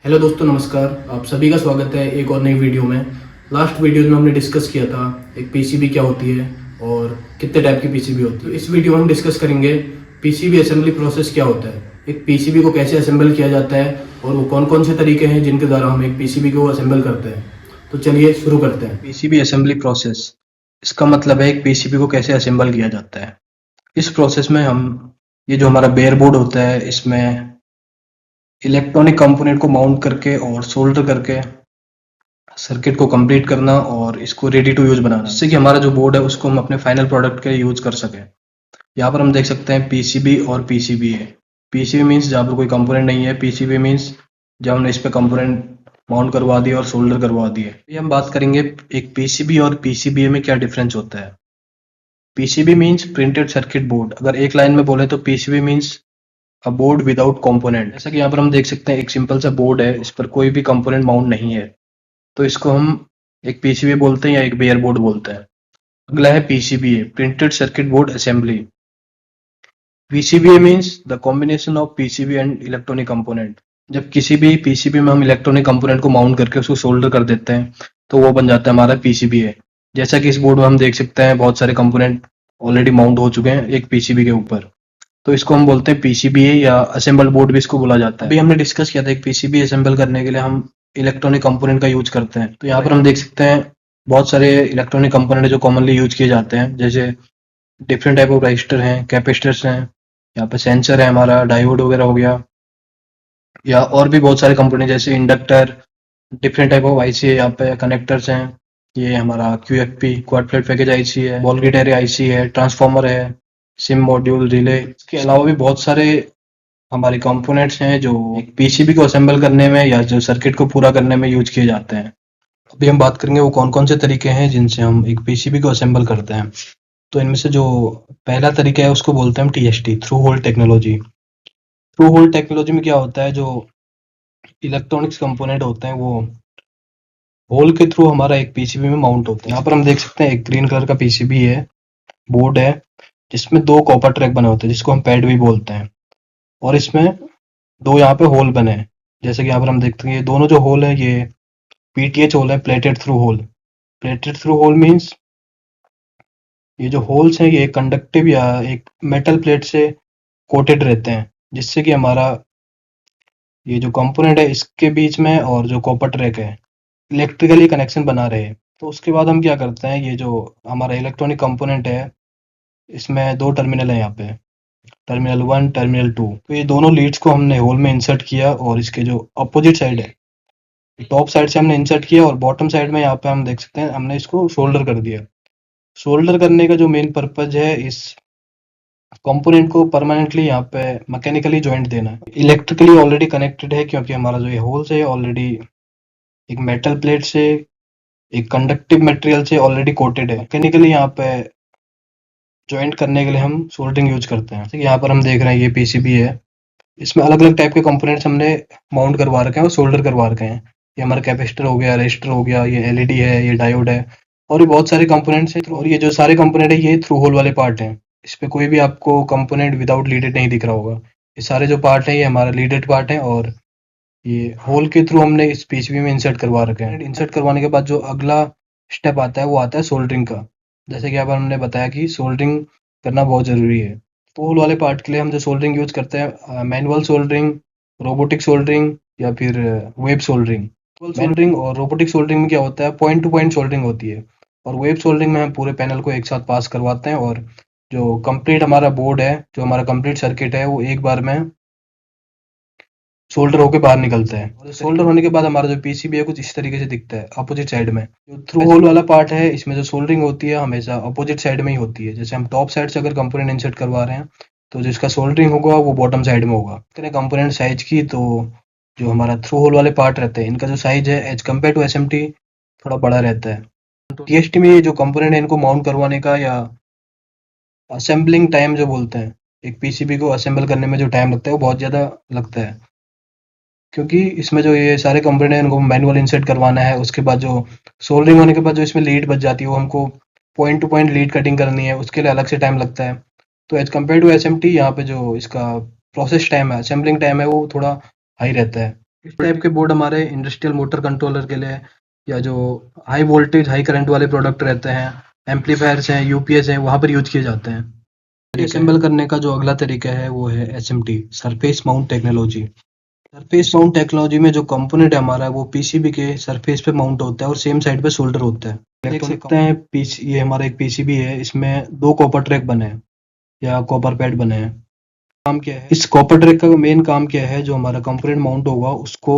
Hello दोस्तों, नमस्कार। आप सभी का स्वागत है एक और नई वीडियो में। लास्ट वीडियो में हमने डिस्कस किया था एक पीसीबी क्या होती है और कितने टाइप की पीसीबी होती है। तो इस वीडियो में हम डिस्कस करेंगे पीसीबी असेंबली प्रोसेस क्या होता है, एक पीसीबी को कैसे असेंबल किया जाता है और वो कौन कौन से तरीके हैं जिनके द्वारा हम एक पीसीबी को असेंबल करते हैं। तो चलिए शुरू करते हैं। पीसीबी असेंबली प्रोसेस, इसका मतलब है एक पीसीबी को कैसे असेंबल किया जाता है। इस प्रोसेस में हम ये जो हमारा बेयर बोर्ड होता है इसमें इलेक्ट्रॉनिक कंपोनेंट को माउंट करके और सोल्डर करके सर्किट को कंप्लीट करना और इसको रेडी टू यूज बनाना, जिससे कि हमारा जो बोर्ड है उसको हम अपने फाइनल प्रोडक्ट के लिए यूज कर सकें। यहाँ पर हम देख सकते हैं पीसीबी और पीसीबी है। पीसीबी मीन्स जहाँ पर कोई कंपोनेंट नहीं है, पीसीबी मीन्स जब हमने इस पे कंपोनेंट माउंट करवा दिया और सोल्डर करवा दिए। ये हम बात करेंगे एक पीसीबी और पीसीबीए में क्या डिफरेंस होता है। PCB means printed circuit board. अगर एक लाइन में बोले तो पीसीबी मीन्स अ बोर्ड विदाउट कंपोनेंट। जैसा कि यहाँ पर हम देख सकते हैं एक सिंपल सा बोर्ड है, इस पर कोई भी कंपोनेंट माउंट नहीं है, तो इसको हम एक पीसीबी बोलते हैं या एक बेयर बोर्ड बोलते हैं। अगला है PCBA, printed circuit board assembly. PCBA means the combination of PCB and electronic component. जब किसी भी पीसीबी में हम इलेक्ट्रॉनिक कंपोनेंट को माउंट करके उसको सोल्डर कर देते हैं तो वो बन जाता है हमारा पीसीबीए। जैसा कि इस बोर्ड में हम देख सकते हैं बहुत सारे कंपोनेंट ऑलरेडी माउंट हो चुके हैं एक पीसीबी के ऊपर, तो इसको हम बोलते हैं पीसीबीए या असेंबल बोर्ड भी इसको बोला जाता है। अभी हमने डिस्कस किया था एक पीसीबी असेंबल करने के लिए हम इलेक्ट्रॉनिक कंपोनेंट का यूज करते हैं। तो यहाँ पर हम देख सकते हैं बहुत सारे इलेक्ट्रॉनिक कंपोनेंट जो कॉमनली यूज किए जाते हैं, जैसे डिफरेंट टाइप ऑफ रजिस्टर हैं, कैपेसिटर्स हैं, यहाँ पे सेंसर है, हमारा डायोड वगैरह हो गया, या और भी बहुत सारे कंपोनेंट जैसे inductor, different type of IC है, यहाँ पे कनेक्टर्स हैं, ये हमारा क्यूएफपी क्वाड प्लेट पैकेज आईसी है, वॉल्गेट एरे आईसी है, ट्रांसफार्मर है, सिम मॉड्यूल, रिले। इसके अलावा भी बहुत सारे हमारे कंपोनेंट्स हैं जो एक पीसीबी को असेंबल करने में या जो सर्किट को पूरा करने में यूज किए जाते हैं। अभी हम बात करेंगे वो कौन कौन से तरीके हैं जिनसे हम एक पीसीबी को असेंबल करते हैं। तो इनमें से जो पहला तरीका है उसको बोलते हैं हम TST, through hole technology. Through hole technology में क्या होता है, जो इलेक्ट्रॉनिक्स कंपोनेंट होते हैं वो होल के थ्रू हमारा एक पीसीबी में माउंट होते हैं। यहाँ पर हम देख सकते हैं एक ग्रीन कलर का पीसीबी है, बोर्ड है, जिसमें दो कॉपर ट्रैक बने होते हैं जिसको हम पैड भी बोलते हैं, और इसमें दो यहाँ पे होल बने हैं। जैसे कि यहाँ पर हम देखते हैं ये दोनों जो होल है ये पीटीएच होल है, plated through hole. Plated through hole means ये जो होल्स हैं ये कंडक्टिव या एक मेटल प्लेट से कोटेड रहते हैं, जिससे कि हमारा ये जो कंपोनेंट है इसके बीच में और जो कॉपर ट्रैक है इलेक्ट्रिकली कनेक्शन बना रहे। तो उसके बाद हम क्या करते हैं, ये जो हमारा इलेक्ट्रॉनिक कंपोनेंट है इसमें दो टर्मिनल है, यहाँ पे टर्मिनल 1 टर्मिनल 2। तो ये दोनों लीड्स को हमने होल में इंसर्ट किया और इसके जो अपोजिट साइड है टॉप साइड से हमने इंसर्ट किया और बॉटम साइड में यहाँ पे हम देख सकते हैं हमने इसको शोल्डर कर दिया। शोल्डर करने का जो मेन पर्पज है इस कंपोनेंट को परमानेंटली यहाँ पे मैकेनिकली जॉइंट देना है। इलेक्ट्रिकली ऑलरेडी कनेक्टेड है क्योंकि हमारा जो ये होल्स है ऑलरेडी एक मेटल प्लेट से एक कंडक्टिव मटेरियल से ऑलरेडी कोटेड है। मैकेनिकली यहाँ पे जॉइंट करने के लिए हम सोल्डरिंग यूज करते हैं। यहाँ पर हम देख रहे हैं ये पीसीबी है, इसमें अलग अलग टाइप के कंपोनेंट्स हमने माउंट करवा रखे हैं और सोल्डर करवा रखे हैं। ये हमारा कैपेसिटर हो गया, रजिस्टर हो गया, ये एलईडी है, ये डायोड है, और भी बहुत सारे कंपोनेंट्स हैं। और ये जो सारे कंपोनेंट है ये थ्रू होल वाले पार्ट हैं, इस पे कोई भी आपको कंपोनेंट विदाउट लीडेड नहीं दिख रहा होगा। ये सारे जो पार्ट है ये हमारा लीडेड पार्ट है और ये होल के थ्रू हमने इस पीसीबी में इंसर्ट करवा रखे हैं। इंसर्ट करवाने के बाद जो अगला स्टेप आता है वो आता है सोल्डरिंग का। जैसे कि यहाँ पर हमने बताया कि सोल्डरिंग करना बहुत ज़रूरी है। तो होल वाले पार्ट के लिए हम जो सोल्डरिंग यूज करते हैं, मैनुअल सोल्डरिंग, रोबोटिक सोल्डरिंग या फिर वेब सोल्डरिंग। सोल्डरिंग और रोबोटिक सोल्डरिंग में क्या होता है, पॉइंट टू पॉइंट सोल्डरिंग होती है, और वेब सोल्डरिंग में हम पूरे पैनल को एक साथ पास करवाते हैं और जो कंप्लीट हमारा बोर्ड है, जो हमारा कंप्लीट सर्किट है वो एक बार में सोल्डर होके बाहर निकलता है। और सोल्डर होने के बाद हमारा जो पीसीबी है कुछ इस तरीके से दिखता है अपोजिट साइड में। जो थ्रू होल वाला पार्ट है इसमें जो सोल्डरिंग होती है हमेशा अपोजिट साइड में ही होती है। जैसे हम टॉप साइड से अगर कंपोनेंट इंसर्ट करवा रहे हैं तो जिसका सोल्डरिंग होगा वो बॉटम साइड में होगा। करें कंपोनेंट साइज की, तो जो हमारा थ्रू होल वाले पार्ट रहते हैं इनका जो साइज है एज कम्पेयर टू एसएमटी थोड़ा बड़ा रहता है। तो टीएसटी में ये जो कंपोनेंट है इनको माउंट करवाने का या असेंबलिंग टाइम जो बोलते हैं, एक पीसीबी को असेंबल करने में जो टाइम लगता है वो बहुत ज़्यादा लगता है, क्योंकि इसमें जो ये सारे कंपोनेंट हैं इनको मैनुअल इंसर्ट करवाना है। उसके बाद जो सोल्डरिंग होने के बाद जो इसमें लीड बच जाती है वो हमको point two point lead cutting करनी है, उसके लिए अलग से टाइम लगता है। तो एज कम्पेयर टू एसएमटी यहाँ पे जो इसका प्रोसेस टाइम है, असेंबलिंग टाइम है, वो थोड़ा हाई रहता है। इस टाइप के बोर्ड हमारे इंडस्ट्रियल मोटर कंट्रोलर के लिए या जो हाई वोल्टेज हाई करंट वाले प्रोडक्ट रहते हैं, एम्पलीफायर्स हैं, यूपीएस हैं, वहाँ पर यूज किए जाते हैं। असेंबल करने का जो अगला तरीका है वो है SMT, surface mount technology. Surface mount technology में जो कंपोनेंट है हमारा वो पीसीबी के सरफेस पे माउंट होता है और सेम साइड पे सोल्डर होता है। देख सकते हैं पीसी, ये हमारा एक पीसीबी है, इसमें दो कॉपर ट्रैक बने हैं या कॉपर पैड बने हैं। काम क्या है इस कॉपर ट्रैक का मेन काम क्या है, जो हमारा कंपोनेंट माउंट होगा उसको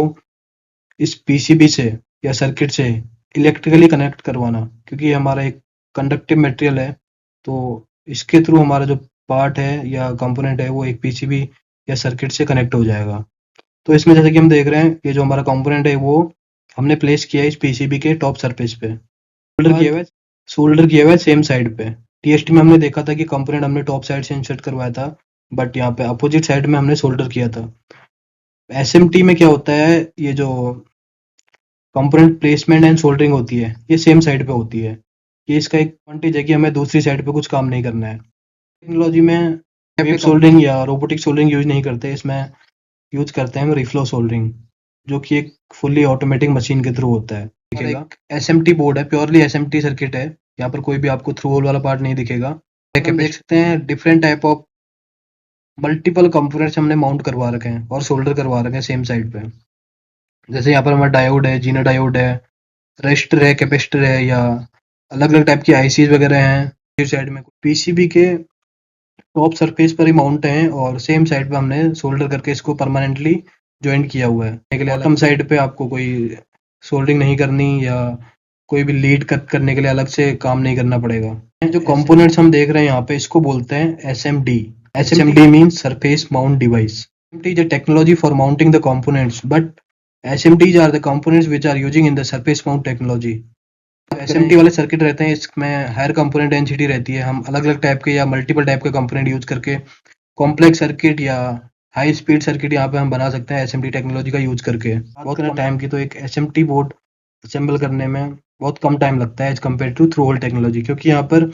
इस पीसीबी से या सर्किट से इलेक्ट्रिकली कनेक्ट करवाना, क्योंकि ये हमारा एक कंडक्टिव मटेरियल है। तो इसके थ्रू हमारा जो पार्ट है या कंपोनेंट है वो एक पीसीबी या सर्किट से कनेक्ट हो जाएगा। तो इसमें जैसे कि हम देख रहे हैं, ये जो हमारा कंपोनेंट है वो हमने प्लेस किया है इस पीसीबी के टॉप सरफेस पे, सोल्डर किया हुआ है सेम साइड पे। टीएसटी में हमने देखा था कि कंपोनेंट हमने टॉप साइड से इंसर्ट करवाया था, बट यहाँ पे अपोजिट साइड में हमने सोल्डर किया था। एसएमटी में क्या होता है, ये जो कंपोनेंट प्लेसमेंट एंड सोल्डरिंग होती है ये सेम साइड पे होती है। ये इसका एक एडवांटेज है कि हमें दूसरी साइड पे कुछ काम नहीं करना है। टेक्नोलॉजी में वेब सोल्डरिंग या रोबोटिक सोल्डरिंग यूज नहीं करते, इसमें यूज करते हैं हम रिफ्लो सोल्डरिंग, जो कि एक फुल्ली ऑटोमेटिक मशीन के थ्रू होता है। दिखेगा एसएमटी बोर्ड है, प्योरली एसएमटी सर्किट है, यहाँ पर कोई भी आपको थ्रू होल वाला पार्ट नहीं दिखेगा। हम देख सकते हैं different type of multiple components हमने माउंट करवा रखे हैं और सोल्डर करवा रखे हैं सेम साइड पे। जैसे यहाँ पर हमारा डायोड है, जीना डायोड है, रेजिस्टर है, कैपेसिटर है, या अलग अलग टाइप की आईसीज वगैरह हैं। साइड में पीसीबी के टॉप सरफेस पर ही माउंट है और सेम साइड पे हमने सोल्डर करके इसको परमानेंटली ज्वाइंट किया हुआ है। बॉटम साइड पे आपको कोई सोल्डरिंग नहीं करनी या कोई भी लीड कट करने के लिए अलग से काम नहीं करना पड़ेगा। जो कंपोनेंट्स हम देख रहे हैं यहाँ पे, इसको बोलते हैं SMD. SMD means surface mount device. SMD is a technology for mounting the components, but SMDs are the components which are using in the surface mount technology. SMT वाले सर्किट रहते हैं, इसमें हायर कंपोनेंट डेंसिटी रहती है। हम अलग अलग type के या मल्टीपल टाइप के कंपोनेंट यूज करके कॉम्प्लेक्स सर्किट या हाई स्पीड सर्किट यहाँ पे हम बना सकते हैं एसएमटी टेक्नोलॉजी का यूज करके। बहुत कम टाइम की, तो एक एसएमटी बोर्ड असेंबल करने में बहुत कम टाइम लगता है as compare to through hole technology, क्योंकि यहाँ पर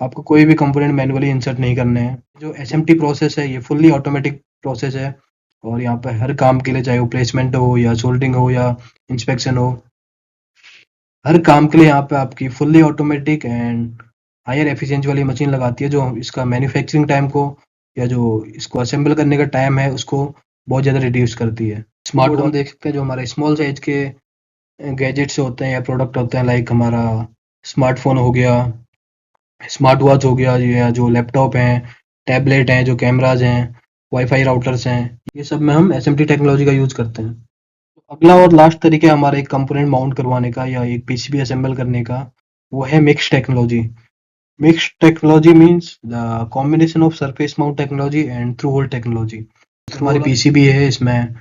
आपको कोई भी कंपोनेंट मैनुअली इंसर्ट नहीं करने हैं। जो एसएमटी प्रोसेस है ये फुल्ली ऑटोमेटिक प्रोसेस है और यहाँ पर हर काम के लिए, चाहे वो प्लेसमेंट हो या सोल्डरिंग हो या इंस्पेक्शन हो, हर काम के लिए यहाँ पे आपकी fully automatic and higher efficiency वाली मशीन लगाती है, जो इसका मैन्युफैक्चरिंग टाइम को या जो इसको असेंबल करने का टाइम है उसको बहुत ज़्यादा रिड्यूस करती है। स्मार्ट हम देख सकते हैं, जो हमारे स्मॉल साइज के गैजेट्स होते हैं या प्रोडक्ट होते हैं, लाइक हमारा स्मार्टफोन हो गया, स्मार्ट वॉच हो गया, या जो लैपटॉप हैं, टैबलेट हैं, जो कैमराज हैं, वाईफाई राउटर्स हैं, ये सब में हम एसएमटी टेक्नोलॉजी का यूज़ करते हैं। अगला और लास्ट तरीका है हमारा एक कंपोनेंट माउंट करवाने का या एक पीसीबी असेंबल करने का, वो है mix technology. Mix technology means the combination of surface mount technology and through hole technology. हमारी पीसीबी है, इसमें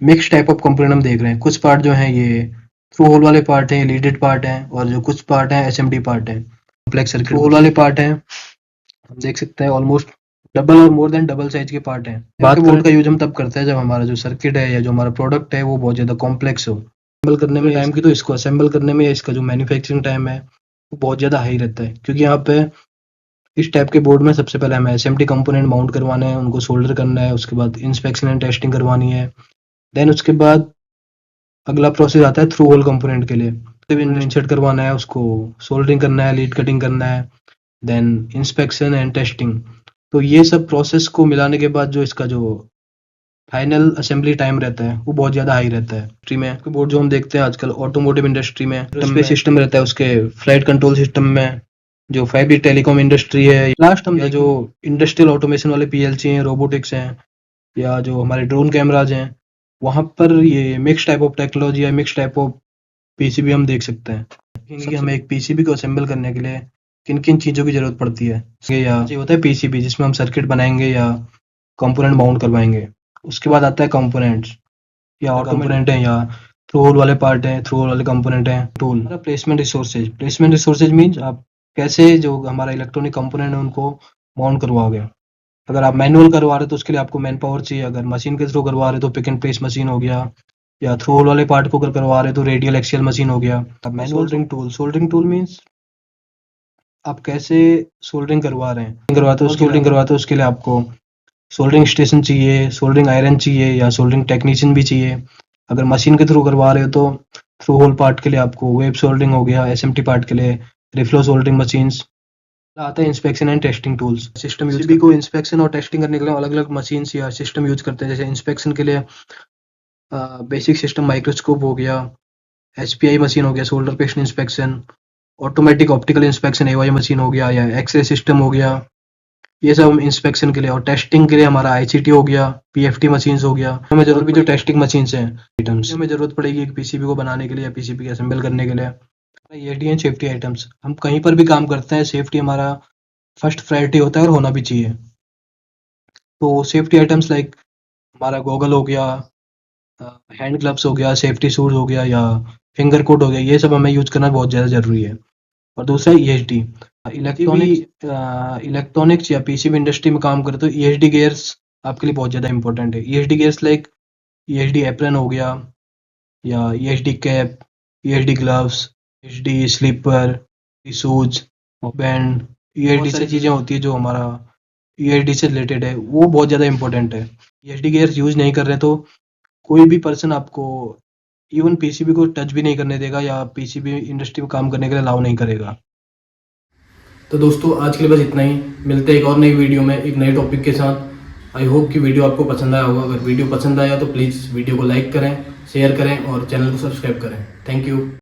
मिक्स टाइप ऑफ कंपोनेंट हम देख रहे हैं। कुछ पार्ट जो है ये थ्रू होल वाले पार्ट हैं, लीडेड पार्ट हैं, और जो कुछ पार्ट हैं एसएमडी पार्ट हैं, कॉम्प्लेक्स सर्किट। थ्रू होल वाले पार्ट हैं, हम देख सकते हैं ऑलमोस्ट डबल और मोर देन डबल साइज के पार्ट हैं। बात बोर्ड का यूज हम तब करते हैं जब हमारा जो सर्किट है या जो हमारा प्रोडक्ट है वो बहुत ज़्यादा कॉम्प्लेक्स हो। असेंबल करने में टाइम की, तो इसको असेंबल करने में या इसका जो मैन्युफैक्चरिंग टाइम है वो बहुत ज़्यादा हाई रहता है, क्योंकि यहाँ पे इस टाइप के बोर्ड में सबसे पहले हमें एसएमटी कंपोनेंट माउंट करवाने हैं, उनको सोल्डर करना है, उसके बाद इंस्पेक्शन एंड टेस्टिंग करवानी है। देन उसके बाद अगला प्रोसेस आता है थ्रू होल कंपोनेंट के लिए, इंसर्ट करवाना है, उसको सोल्डरिंग करना है, लीड कटिंग करना है, देन इंस्पेक्शन एंड टेस्टिंग। तो ये सब प्रोसेस को मिलाने के बाद जो इसका जो फाइनल असेंबली टाइम रहता है वो बहुत ज़्यादा हाई रहता है। इंडस्ट्री में बोर्ड जो हम देखते हैं आजकल ऑटोमोटिव इंडस्ट्री में, उसमें सिस्टम रहता है, उसके फ्लाइट कंट्रोल सिस्टम में, जो 5G टेलीकॉम इंडस्ट्री है, लास्ट हम जो इंडस्ट्रियल ऑटोमेशन वाले पीएलसी हैं, रोबोटिक्स हैं, या जो हमारे ड्रोन कैमराज हैं, वहाँ पर ये मिक्स टाइप ऑफ टेक्नोलॉजी या मिक्स टाइप ऑफ पीसीबी हम देख सकते हैं कि हमें एक पीसीबी को असेंबल करने के लिए किन किन चीज़ों की ज़रूरत पड़ती है। या ये होता है पीसीबी, जिसमें हम सर्किट बनाएंगे या कंपोनेंट माउंट करवाएंगे। उसके बाद आता है कंपोनेंट्स, या और कंपोनेंट हैं, या थ्रू होल वाले पार्ट हैं, थ्रू होल वाले कंपोनेंट हैं। Tool, placement resources. Placement resources means आप कैसे जो हमारा इलेक्ट्रॉनिक कंपोनेंट है उनको माउंट करवाओगे। अगर आप मैनुअल करवा रहे हो तो उसके लिए आपको मैन पावर चाहिए, अगर मशीन के थ्रू करवा रहे हो तो पिक एंड प्लेस मशीन हो गया, या थ्रू होल वाले पार्ट को अगर करवा रहे हो तो रेडियल एक्सियल मशीन हो गया। अब मैनुअल सोल्डरिंग टूल मीन्स आप कैसे सोल्डरिंग करवा रहे हैं, करवाते हो उसके लिए आपको सोल्डरिंग स्टेशन चाहिए, सोल्डरिंग आयरन चाहिए, या सोल्डरिंग टेक्नीशियन भी चाहिए। अगर मशीन के थ्रू करवा रहे हो तो थ्रू होल पार्ट के लिए आपको वेब सोल्डरिंग हो गया, एसएमटी पार्ट के लिए रिफ्लो सोल्डरिंग मशीन्स। आता है inspection and testing tools. System use भी को इंस्पेक्शन और टेस्टिंग करने के लिए अलग अलग मशीन्स या सिस्टम यूज करते हैं। जैसे इंस्पेक्शन के लिए बेसिक सिस्टम माइक्रोस्कोप हो गया, एचपीआई मशीन हो गया, solder paste inspection, automatic optical inspection एवाई मशीन हो गया, या एक्सरे सिस्टम हो गया। ये सब इंस्पेक्शन के लिए। और टेस्टिंग के लिए हमारा आईसीटी हो गया, पीएफटी मशीन्स हो गया। हमें जरूरत भी जो टेस्टिंग मशीन्स हैं आइटम्स हमें जरूरत पड़ेगी एक पीसीबी को बनाने के लिए या पीसीबी के असेंबल करने के लिए। ईएसडी एंड सेफ्टी आइटम्स, हम कहीं पर भी काम करते हैं, सेफ्टी हमारा फर्स्ट प्रायोरिटी होता है और होना भी चाहिए। तो सेफ्टी आइटम्स लाइक हमारा गॉगल हो गया, हैंड ग्लव्स हो गया, सेफ्टी शूज हो गया, या फिंगर कोट हो गया, ये सब हमें यूज करना बहुत ज़्यादा जरूरी है। और दूसरा ईएसडी, इलेक्ट्रॉनिक्स या पीसीबी इंडस्ट्री में काम करते तो ईएसडी गियर्स आपके लिए बहुत ज़्यादा इंपॉर्टेंट है। ESD gears like ESD apron हो गया, या ESD cap, ESD gloves, ESD slipper, shoes, band, ESD से चीज़ें होती है जो हमारा ईएसडी से रिलेटेड है, वो बहुत ज़्यादा इंपॉर्टेंट है। ईएसडी गियर्स यूज नहीं कर रहे तो कोई भी पर्सन आपको इवन पीसीबी को टच भी नहीं करने देगा या पीसीबी इंडस्ट्री में काम करने के लिए अलाउ नहीं करेगा। तो दोस्तों आज के लिए बस इतना ही। मिलते हैं एक और नई वीडियो में एक नए टॉपिक के साथ। आई होप कि वीडियो आपको पसंद आया होगा। अगर वीडियो पसंद आया तो प्लीज़ वीडियो को लाइक करें, शेयर करें और चैनल को सब्सक्राइब करें। Thank you.